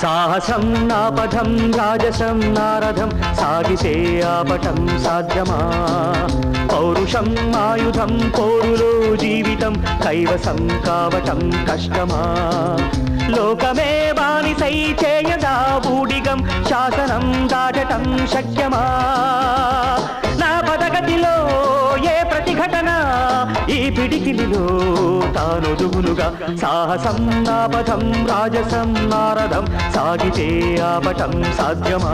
సాహసం నాపథం రాజసం నారథం సాగితే ఆపటం సాధ్యమా పౌరుషం ఆయుధం పోరులో జీవితం కైవసం కావటం కష్టమా లోకమే బానిసై చేయదా ఊడిగం శాసనం దాటటం శక్యమా నా పదగతిలో ఏ ప్రతిఘటన ఈ పిడికిలిలో తానొదుగునుగా సాహసం నాపథం రాజసం నారథం సాగితే ఆపటం సాధ్యమా